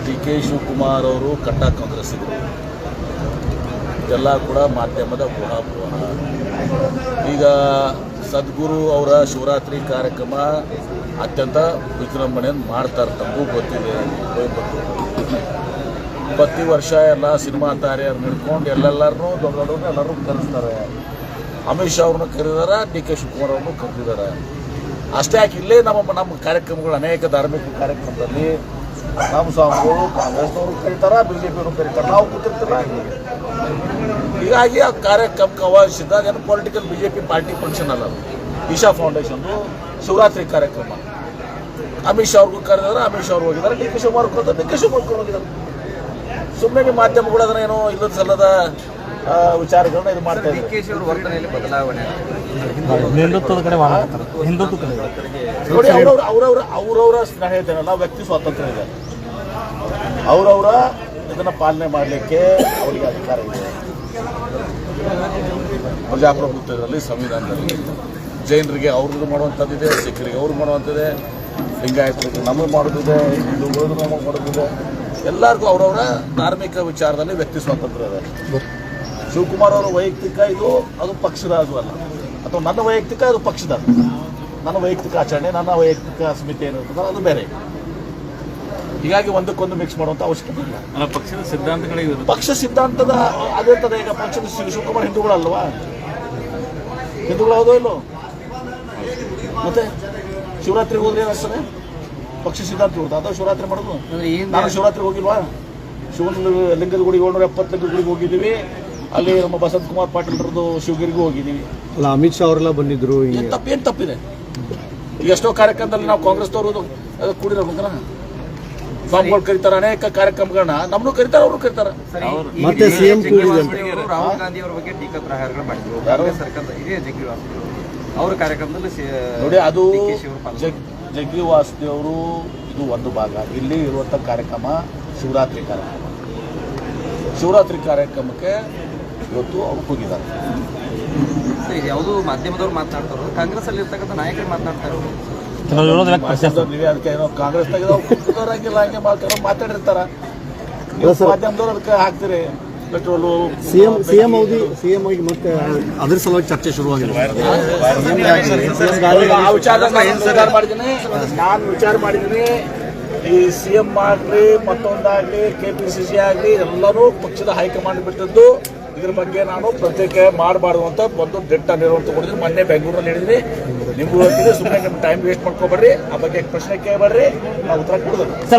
D K Shivakumar ಅವರು ಕಟ್ಟ ಕಾಂಗ್ರೆಸ್ಸಿಗರು, ಇದೆಲ್ಲ ಕೂಡ ಮಾಧ್ಯಮದ ಊಹಾಪೋಹ. ಈಗ ಸದ್ಗುರು ಅವರ ಶಿವರಾತ್ರಿ ಕಾರ್ಯಕ್ರಮ ಅತ್ಯಂತ ವಿಜೃಂಭಣೆಯನ್ನು ಮಾಡ್ತಾರೆ, ತಮಗೂ ಗೊತ್ತಿದೆ. ಪ್ರತಿ ವರ್ಷ ಎಲ್ಲ ಸಿನಿಮಾ ತಾರೆಯರು ನಿಡ್ಕೊಂಡು ಎಲ್ಲೆಲ್ಲರನ್ನೂ ದೊಡ್ಡ ದೊಡ್ಡವ್ರನ್ನ ಎಲ್ಲರೂ ಕರೆಸ್ತಾರೆ. ಅಮಿತ್ ಶಾ ಅವ್ರನ್ನ ಕರೆದಿದ್ದಾರೆ, ಡಿ ಕೆ ಶಿವಕುಮಾರ್ ಅವ್ರನ್ನೂ ಕರೆದಿದ್ದಾರೆ. ಅಷ್ಟೇ ಯಾಕೆ ಇಲ್ಲೇ ನಮ್ಮ ಕಾರ್ಯಕ್ರಮಗಳು, ಅನೇಕ ಧಾರ್ಮಿಕ ಕಾರ್ಯಕ್ರಮದಲ್ಲಿ ನಮ್ಮ ಸ್ವಾಮಿಗಳು ಕಾಂಗ್ರೆಸ್ನವರು ಕರೀತಾರೆ, BJಪಿಯವರು ಕರೀತಾರೆ, ನಾವು ಕೂತಿರ್ತೀವಿ. ಹೀಗಾಗಿ ಆ ಕಾರ್ಯಕ್ರಮಕ್ಕೆ ಆಹ್ವಾನಿಸಿದಾಗ ಏನು ಪೊಲಿಟಿಕಲ್ BJP ಪಾರ್ಟಿ ಫಂಕ್ಷನ್ ಅಲ್ಲ, ಈಶಾ ಫೌಂಡೇಶನ್ದು ಶಿವರಾತ್ರಿ ಕಾರ್ಯಕ್ರಮ. ಅಮಿತ್ ಶಾ ಅವ್ರಿಗೂ ಕರೆದಿದ್ದಾರೆ, ಅಮಿತ್ ಶಾ ಅವ್ರು ಹೋಗಿದ್ದಾರೆ, ಡಿ ಕೆ ಶಿವಕುಮಾರ್ ಕರೆದ ಡಿ ಕೆ ಶಿವಕುಮಾರ್ ಹೋಗಿದ್ದಾರೆ. ಸುಮ್ಮನೆ ಮಾಧ್ಯಮಗಳು ಅದನ್ನ ಏನೋ ಇಲ್ಲದ ಸಲ್ಲದ ವಿಚಾರಗಳನ್ನ ಇದು ಮಾಡ್ತಾ ಇದ್ದಾರೆ. ವರ್ತನೆಯಲ್ಲಿ ಬದಲಾವಣೆ ಹಿಂದುತ್ವದ ಕಡೆ ಹಿಂದುತ್ವ ಕಡೆ ನೋಡಿ, ಅವ್ರವ್ರ ಸ್ನೇಹಿತರಲ್ಲ, ವ್ಯಕ್ತಿ ಸ್ವಾತಂತ್ರ್ಯ ಇದೆ, ಅವರವರ ಇದನ್ನ ಪಾಲನೆ ಮಾಡಲಿಕ್ಕೆ ಅವರಿಗೆ ಅಧಿಕಾರ ಇದೆ. ಪ್ರಜಾಪ್ರಭುತ್ವದಲ್ಲಿ, ಸಂವಿಧಾನದಲ್ಲಿ ಜೈನರಿಗೆ ಅವ್ರದ್ದು ಮಾಡುವಂಥದ್ದಿದೆ, ಸಿಖ್ಖರಿಗೆ ಅವ್ರು ಮಾಡುವಂಥದ್ದಿದೆ, ಲಿಂಗಾಯತರಿಗೆ ನಮಗೆ ಮಾಡೋದಿದೆ, ಹಿಂದೂಗಳಿಗೂ ನಮಗೆ ಮಾಡೋದಿದೆ. ಎಲ್ಲರಿಗೂ ಅವರವರ ಧಾರ್ಮಿಕ ವಿಚಾರದಲ್ಲಿ ವ್ಯಕ್ತಿ ಸ್ವಾತಂತ್ರ್ಯ ಇದೆ. ಶಿವಕುಮಾರ್ ಅವರ ವೈಯಕ್ತಿಕ ಇದು, ಅದು ಪಕ್ಷದ ಅದು ಅಲ್ಲ, ಅಥವಾ ನನ್ನ ವೈಯಕ್ತಿಕ, ಅದು ಪಕ್ಷದ. ನನ್ನ ವೈಯಕ್ತಿಕ ಆಚರಣೆ, ನನ್ನ ವೈಯಕ್ತಿಕ ಸ್ಮಿತಿ ಏನಿರ್ತದೆ ಅದು ಬೇರೆ. ಹೀಗಾಗಿ ಒಂದಕ್ಕೊಂದು ಮಿಕ್ಸ್ ಮಾಡುವಂಥ ಅವಶ್ಯಕತೆ ಇಲ್ಲ. ಪಕ್ಷದ ಸಿದ್ಧಾಂತಗಳಿಗೆ ಪಕ್ಷ ಸಿದ್ಧಾಂತದ ಅದಿರ್ತದೆ. ಈಗ ಪಕ್ಷದ ಶಿವಕುಮಾರ್ ಹಿಂದೂಗಳಲ್ವಾ? ಹಿಂದೂಗಳು ಹೌದೋ ಇಲ್ಲೋ? ಮತ್ತೆ ಶಿವರಾತ್ರಿಗೆ ಹೋದ್ರೆ ಏನಾಗ್ತದೆ? ಪಕ್ಷ ಸಿದ್ಧಾಂತ ಇರುತ್ತೆ, ಅಥವಾ ಶಿವರಾತ್ರಿ ಮಾಡೋದು. ನಾನು ಶಿವರಾತ್ರಿಗೆ ಹೋಗಿಲ್ವಾ? ಶಿವನ ಲಿಂಗದ ಗುಡಿಗೆ 770 ಲಿಂಗದ ಗುಡಿಗೆ ಹೋಗಿದ್ದೀವಿ. ಅಲ್ಲಿ ನಮ್ಮ ಬಸಂತ್ ಕುಮಾರ್ ಪಾಟೀಲ್ರದ್ದು ಶಿವಗಿರಿಗೂ ಹೋಗಿದ್ದೀವಿ. ಅಲ್ಲ, ಅಮಿತ್ ಶಾ ಅವರೆಲ್ಲ ಬಂದಿದ್ರು. ಏನು ತಪ್ಪಿದೆ? ಈಗ ಎಷ್ಟೋ ಕಾರ್ಯಕ್ರಮದಲ್ಲಿ ನಾವು ಕಾಂಗ್ರೆಸ್ನವರು ಕೂಡಿರೋಬೇಕಲ್ಲ, ಸ್ವಾಮಿಗಳು ಕರೀತಾರೆ, ಅನೇಕ ಕಾರ್ಯಕ್ರಮಗಳನ್ನ ನಮ್ಮನ್ನು ಕರೀತಾರೆ, ಅವರು ಕರೀತಾರೆ. ಮತ್ತೆ ಸಿಎಂ ರಾಹುಲ್ ಗಾಂಧಿ ಅವರ ಬಗ್ಗೆ ಟೀಕಾ ಪ್ರಹಾರಗಳು ಮಾಡಿದ್ರು ಸರ್ಕಾರದ ಇದೇ ಜಗ್ಗಿ ಅವರ ಕಾರ್ಯಕ್ರಮದಲ್ಲಿ ನೋಡಿ, ಅದು ಜಗ್ಗಿ ವಾಸುದೇವ್ ಅವರು ಇದು ಒಂದು ಭಾಗ. ಇಲ್ಲಿ ಇರುವಂಥ ಕಾರ್ಯಕ್ರಮ ಶಿವರಾತ್ರಿ ಕಾರ್ಯಕ್ರಮ. ಶಿವರಾತ್ರಿ ಕಾರ್ಯಕ್ರಮಕ್ಕೆ ಇವತ್ತು ಅವ್ರು ಹೋಗಿದ್ದಾರೆ. ಯಾವುದು ಮಾಧ್ಯಮದವ್ರು ಮಾತನಾಡ್ತಾರೋ, ಕಾಂಗ್ರೆಸ್ ಅಲ್ಲಿ ಇರ್ತಕ್ಕಂಥ ನಾಯಕರು ಮಾತನಾಡ್ತಾರೆ. ನೀವೇ ಅದಕ್ಕೆ ಏನೋ ಕಾಂಗ್ರೆಸ್ನಾಗ ಹಂಗಿಲ್ಲ, ಹಂಗೆ ಮಾತಾಡಿರ್ತಾರ. ನೀವು ಮಾಧ್ಯಮದವ್ರು ಅದಕ್ಕೆ ಹಾಕ್ತೀರಿ ಪೆಟ್ರೋಲು. ಸಿಎಂ ಆಗಿ ಮತ್ತೆ ಅದ್ರ ಸಲುವಾಗಿ ಚರ್ಚೆ ಶುರುವಾಗಿದೆ. ಆ ವಿಚಾರ ನಾನು ವಿಚಾರ ಮಾಡಿದ್ದೀನಿ. ಈ CM ಆಗಲಿ, ಮತ್ತೊಂದಾಗಲಿ, KPCC ಆಗಲಿ, ಎಲ್ಲರೂ ಪಕ್ಷದ ಹೈಕಮಾಂಡ್ ಬಿಟ್ಟದ್ದು. ಇದ್ರ ಬಗ್ಗೆ ನಾನು ಪ್ರತ್ಯೇಕ ಮಾಡಬಾರ್ದು ಅಂತ ಒಂದು ದಿಟ್ಟ ನಿರ್ವಹಣೆ ತಗೊಂಡಿದ್ದೀನಿ. ಮೊನ್ನೆ ಬೆಂಗಳೂರಲ್ಲಿ ಹೇಳಿದ್ರಿ, ನಿಮಗೂ ಹೇಳ್ತೀನಿ, ಸುಮ್ಮನೆ ನಿಮ್ಮ ಟೈಮ್ ವೇಸ್ಟ್ ಮಾಡ್ಕೊಬೇಡ್ರಿ, ಆ ಬಗ್ಗೆ ಪ್ರಶ್ನೆ ಕೇಳಬೇಡ್ರಿ, ನಾವು ಉತ್ತರ ಕೊಡೋದು.